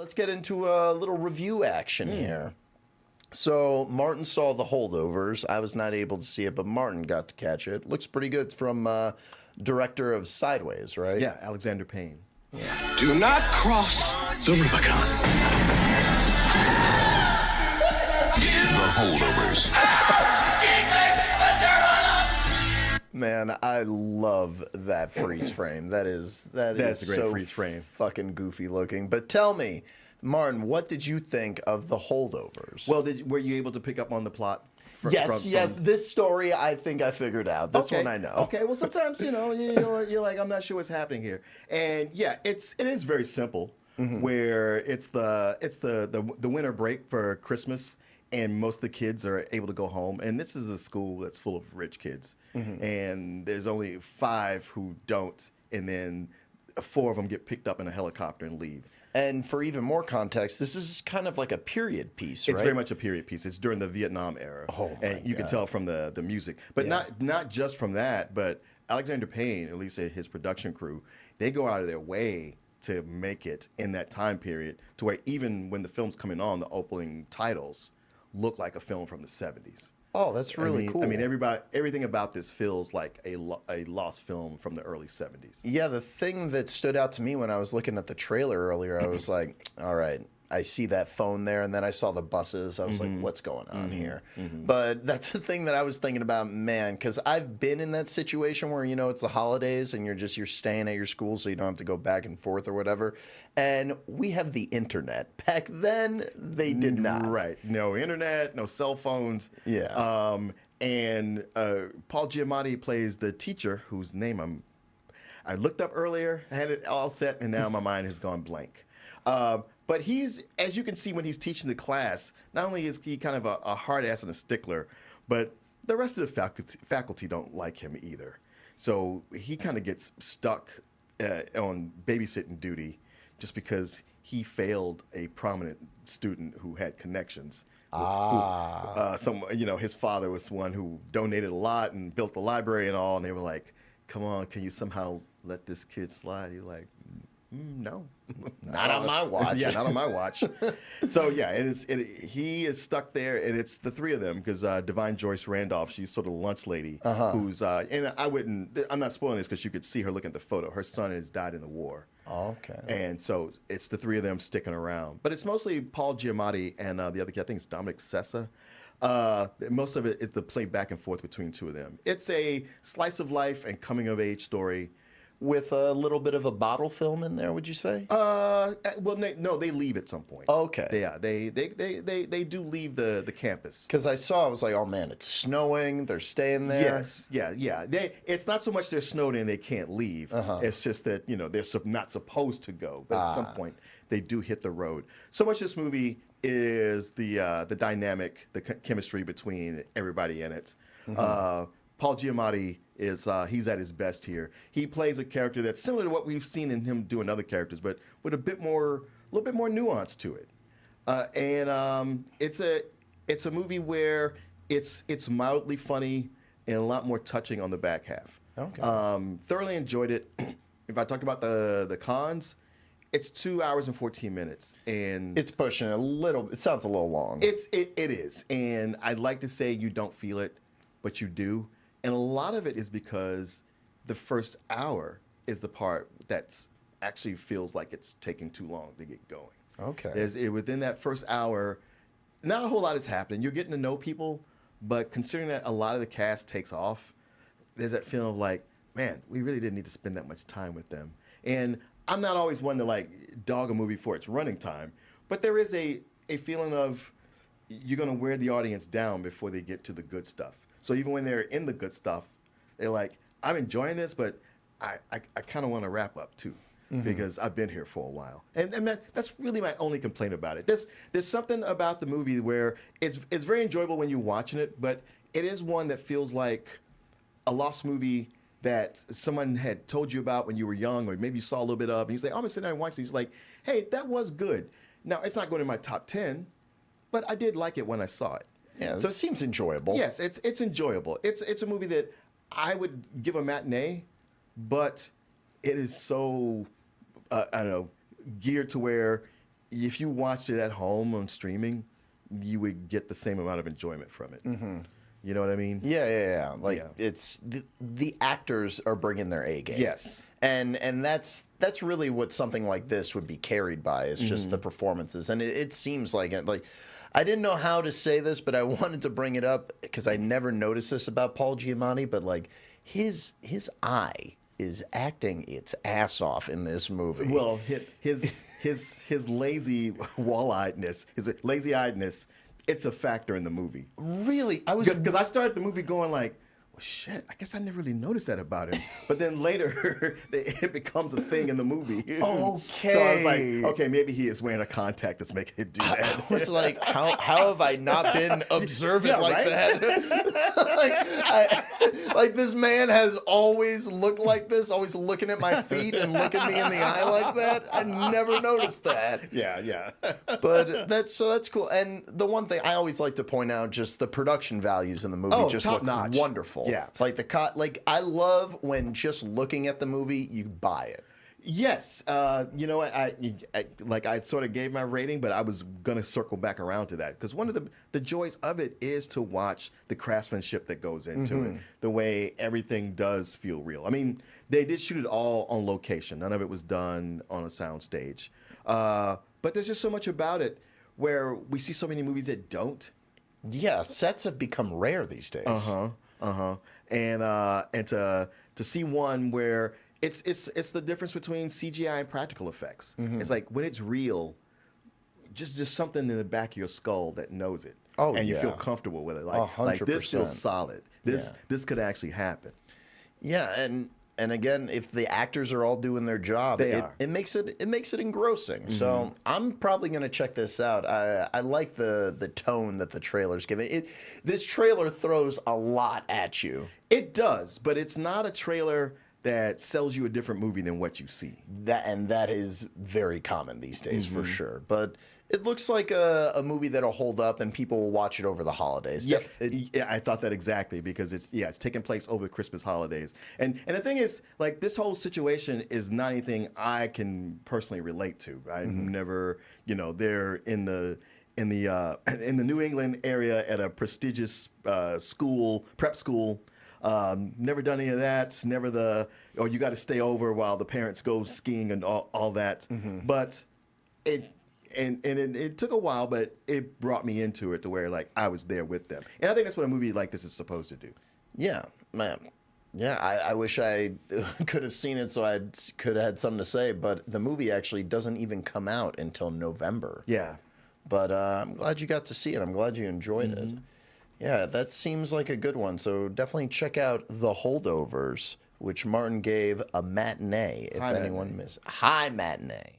let's get into a little review action here. So Martin saw The Holdovers. I was not able to see it, but Martin got to catch it. Looks pretty good. It's from director of Sideways, right? Yeah, Alexander Payne. Do not cross the Rubicon. The Holdovers. Man, I love that freeze frame. That's a great so freeze frame. Fucking goofy looking. But tell me, Martin, what did you think of The Holdovers? Well, were you able to pick up on the plot? Yes. This story, I think I figured out. This one I know. Okay. Well, sometimes you're like, I'm not sure what's happening here, and yeah, it is very simple. Where it's the winter break for Christmas, and most of the kids are able to go home, and this is a school that's full of rich kids, and there's only 5 who don't, and then 4 of them get picked up in a helicopter and leave. And for even more context, this is kind of like a period piece, right? It's very much a period piece. It's during the Vietnam era. Oh, my and you can God. tell from the music. But not just from that, but Alexander Payne, at least his production crew, they go out of their way to make it in that time period to where even when the film's coming on, the opening titles look like a film from the 70s. Oh, that's really cool. I mean, everything about this feels like a lost film from the early 70s. Yeah, the thing that stood out to me when I was looking at the trailer earlier, I was like, all right, I see that phone there, and then I saw the buses. I was like, what's going on here? But that's the thing that I was thinking about, man, because I've been in that situation where, it's the holidays and you're staying at your school so you don't have to go back and forth or whatever. And we have the internet. Back then, they did not. Right. No internet, no cell phones. Yeah. And Paul Giamatti plays the teacher whose name I looked up earlier, I had it all set, and now my mind has gone blank. But he's, as you can see when he's teaching the class, not only is he kind of a hard ass and a stickler, but the rest of the faculty don't like him either. So he kind of gets stuck on babysitting duty just because he failed a prominent student who had connections. His father was one who donated a lot and built the library and all, and they were like, come on, can you somehow let this kid slide? He's like, no. Not on my watch. Yeah, not on my watch. So yeah, he is stuck there, and it's the 3 of them because Divine Joyce Randolph, she's sort of the lunch lady, who's and I'm not spoiling this because you could see her looking at the photo. Her son has died in the war. Okay. And so it's the 3 of them sticking around, but it's mostly Paul Giamatti and the other kid. I think it's Dominic Sessa. Most of it is the play back and forth between 2 of them. It's a slice of life and coming of age story. With a little bit of a bottle film in there, would you say? Well, no, they leave at some point. Okay. Yeah, they do leave the campus. Because I was like, oh man, it's snowing. They're staying there. Yes, yeah. It's not so much they're snowed in, they can't leave. It's just that they're not supposed to go, but at some point they do hit the road. So much of this movie is the dynamic, the chemistry between everybody in it. Paul Giamatti is he's at his best here. He plays a character that's similar to what we've seen in him doing other characters, but with a little bit more nuance to it. And it's a movie where it's mildly funny and a lot more touching on the back half. Okay. Thoroughly enjoyed it. If I talk about the cons, it's 2 hours and 14 minutes, and it's pushing a little. It sounds a little long. It is, and I'd like to say you don't feel it, but you do. And a lot of it is because the first hour is the part that's actually feels like it's taking too long to get going. Okay. Within that first hour, not a whole lot is happening. You're getting to know people, but considering that a lot of the cast takes off, there's that feeling of like, man, we really didn't need to spend that much time with them. And I'm not always one to like dog a movie for its running time, but there is a feeling of you're going to wear the audience down before they get to the good stuff. So even when they're in the good stuff, they're like, I'm enjoying this, but I kind of want to wrap up too, because I've been here for a while. And that's really my only complaint about it. There's something about the movie where it's very enjoyable when you're watching it, but it is one that feels like a lost movie that someone had told you about when you were young, or maybe you saw a little bit of, and you say, oh, I'm going to sit down and watch it. He's like, hey, that was good. Now, it's not going in my top 10, but I did like it when I saw it. Yeah, so it seems enjoyable. Yes, it's enjoyable. It's a movie that I would give a matinee, but it is so, I don't know, geared to where if you watched it at home on streaming, you would get the same amount of enjoyment from it. You know what I mean? Yeah. Like it's the actors are bringing their A game. Yes. And that's really what something like this would be carried by, is just the performances. And it seems like it. Like, I didn't know how to say this, but I wanted to bring it up because I never noticed this about Paul Giamatti. But like his eye is acting its ass off in this movie. Well, his lazy wall-eyedness, his lazy-eyedness, it's a factor in the movie. Really, Because I started the movie going like, well, shit, I guess I never really noticed that about him. But then later, it becomes a thing in the movie. Okay. So I was like, okay, maybe he is wearing a contact that's making it do that. I was like, how have I not been observant like that? like this man has always looked like this, always looking at my feet and looking me in the eye like that. I never noticed that. Yeah. But that's cool. And the one thing I always like to point out, just the production values in the movie just top look notch. wonderful. Yeah. Like I love when just looking at the movie, you buy it. Yes, you know what? I sort of gave my rating, but I was gonna circle back around to that because one of the joys of it is to watch the craftsmanship that goes into it, the way everything does feel real. I mean, they did shoot it all on location; none of it was done on a sound stage. But there's just so much about it where we see so many movies that don't. Yeah, sets have become rare these days. And to see one where it's the difference between CGI and practical effects. It's like when it's real, just something in the back of your skull that knows it. Oh, and you yeah. feel comfortable with it. Like 100%. This feels solid. This could actually happen. Yeah, and again, if the actors are all doing their job, it makes it engrossing. So I'm probably gonna check this out. I like the tone that the trailer's giving. This trailer throws a lot at you. It does, but it's not a trailer that sells you a different movie than what you see. That is very common these days for sure. But it looks like a movie that'll hold up and people will watch it over the holidays. Yeah, I thought that exactly because it's taking place over the Christmas holidays. And the thing is, like, this whole situation is not anything I can personally relate to. I never, they're in the New England area at a prestigious prep school. Never done any of that. Never you got to stay over while the parents go skiing and all that. But it took a while, but it brought me into it to where like I was there with them. And I think that's what a movie like this is supposed to do. Yeah, man. Yeah, I wish I could have seen it so I could have had something to say, but the movie actually doesn't even come out until November. Yeah. But I'm glad you got to see it. I'm glad you enjoyed it. Yeah, that seems like a good one. So definitely check out The Holdovers, which Martin gave a matinee, if anyone missed. High matinee.